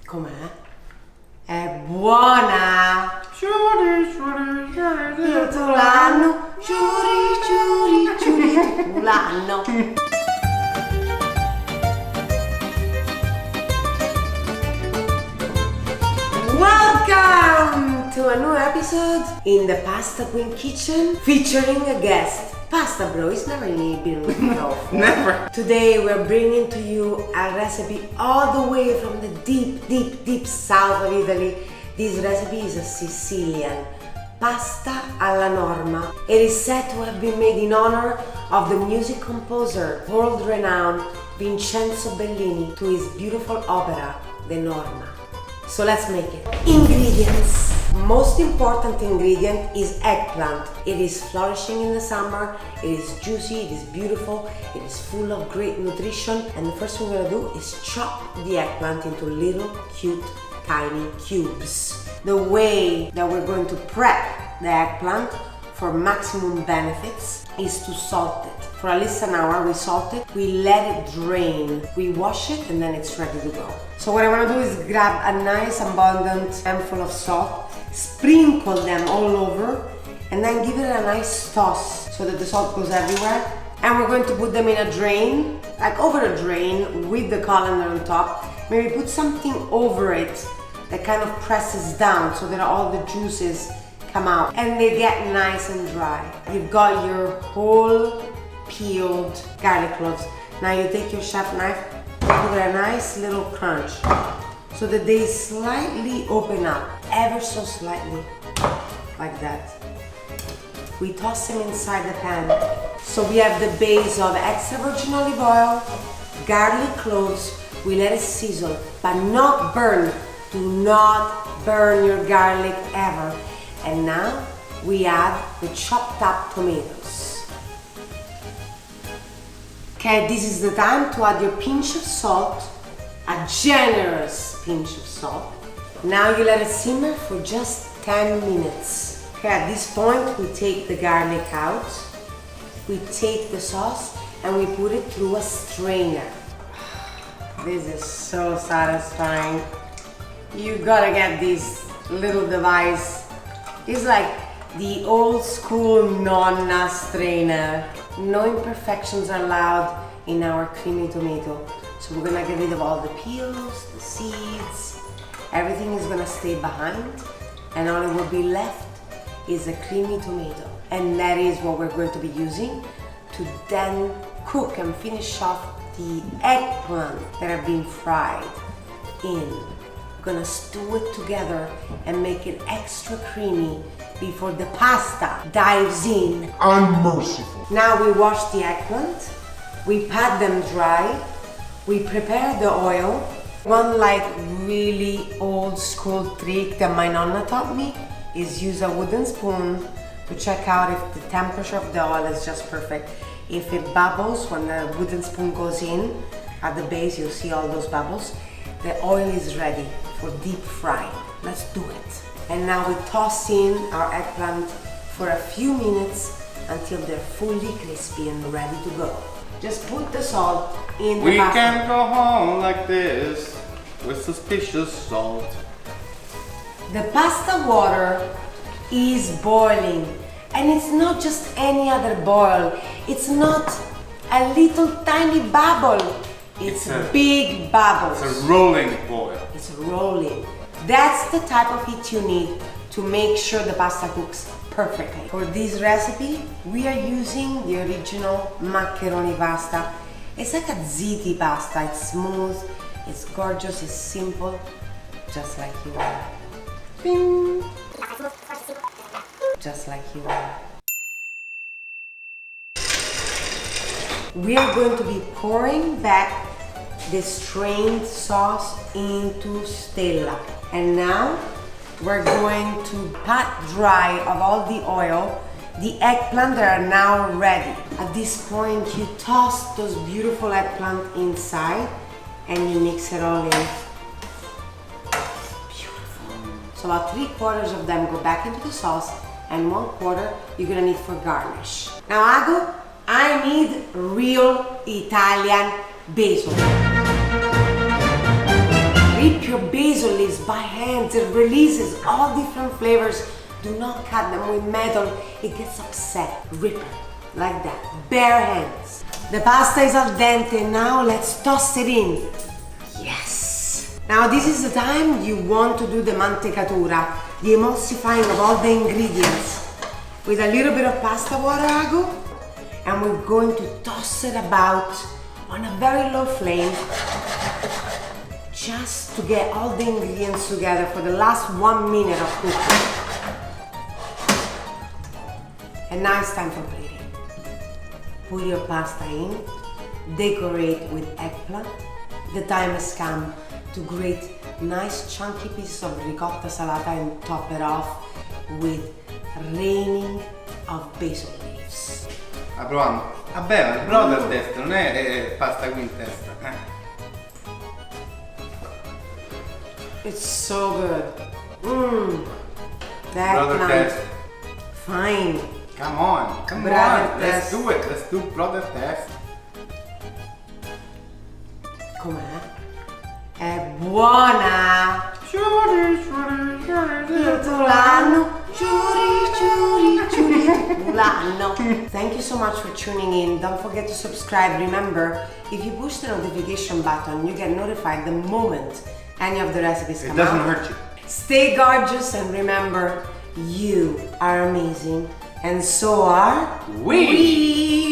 Com'è? È buona! Tutto l'anno, tutto l'anno. Welcome to a new episode in the Pasta Queen kitchen featuring a guest. Pasta bro, it's never been before. Never. Today we're bringing to you a recipe all the way from the deep south of Italy. This recipe is a Sicilian pasta alla Norma. It is said to have been made in honor of the music composer, world-renowned Vincenzo Bellini, to his beautiful opera, the Norma. So let's make it. Ingredients. Most important ingredient is eggplant. It is flourishing in the summer, it is juicy, it is beautiful, it is full of great nutrition, and the first thing we're gonna do is chop the eggplant into little cute tiny cubes. The way that we're going to prep the eggplant for maximum benefits is to salt it. For at least an hour we salt it, we let it drain, we wash it, and then it's ready to go. So what I want to do is grab a nice abundant handful of salt, sprinkle them all over, and then give it a nice toss so that the salt goes everywhere. And we're going to put them in a drain, like over a drain with the colander on top. Maybe put something over it that kind of presses down so that all the juices come out and they get nice and dry. You've got your whole peeled garlic cloves. Now you take your chef knife, give it a nice little crunch so that they slightly open up, ever so slightly, like that. We toss them inside the pan. So we have the base of extra virgin olive oil, garlic cloves. We let it sizzle, but not burn. Do not burn your garlic ever. And now we add the chopped up tomatoes. Okay, this is the time to add your pinch of salt, a generous pinch of salt. Now you let it simmer for just 10 minutes. Okay, at this point we take the garlic out, we take the sauce and we put it through a strainer. This is so satisfying. You gotta get this little device. It's like the old school Nonna strainer. No imperfections are allowed in our creamy tomato. So we're gonna get rid of all the peels, the seeds. Everything is gonna stay behind, and all it will be left is a creamy tomato. And that is what we're going to be using to then cook and finish off the eggplant that have been fried in. We're gonna stew it together and make it extra creamy before the pasta dives in. Unmerciful. Now we wash the eggplant, we pat them dry, we prepare the oil. One like really old school trick that my nonna taught me is use a wooden spoon to check out if the temperature of the oil is just perfect. If it bubbles when the wooden spoon goes in, at the base you'll see all those bubbles, the oil is ready for deep frying. Let's do it. And now we toss in our eggplant for a few minutes until they're fully crispy and ready to go. Just put the salt in the pasta. We can't go home like this with suspicious salt. The pasta water is boiling, and it's not just any other boil. It's not a little tiny bubble. It's big bubbles. It's a rolling boil. It's rolling. That's the type of heat you need to make sure the pasta cooks perfectly. For this recipe, we are using the original macaroni pasta. It's like a ziti pasta. It's smooth, it's gorgeous, it's simple, just like you are. Bing. Just like you are. We are going to be pouring back the strained sauce into Stella. And now we're going to pat dry of all the oil the eggplant that are now ready. At this point you toss those beautiful eggplant inside and you mix it all in. Beautiful. So about 3/4 of them go back into the sauce and 1/4 you're gonna need for garnish. Now Ago, I need real Italian basil. Rip your basil by hand. It releases all different flavors. Do not cut them with metal. It gets upset. Rip it like that. Bare hands. The pasta is al dente. Now let's toss it in. Yes. Now this is the time you want to do the mantecatura, the emulsifying of all the ingredients. With a little bit of pasta water, Agu, and we're going to toss it about on a very low flame just to get all the ingredients together for the last 1 minute of cooking. And now it's time for plating. Put your pasta in, decorate with eggplant. The time has come to grate nice chunky pieces of ricotta salata and top it off with raining of basil leaves. La proviamo. Vabbè, ma il brodo è a destra, non è pasta qui in testa. It's so good. That Brother plant. test. Fine. Come on, come Brother on. test. Let's do it. Let's do brother test. Com'è? È buona! Tulano, Tulano. Thank you so much for tuning in. Don't forget to subscribe. Remember, if you push the notification button, you get notified the moment any of the recipes come out. It doesn't hurt you. Stay gorgeous and remember, you are amazing and so are we.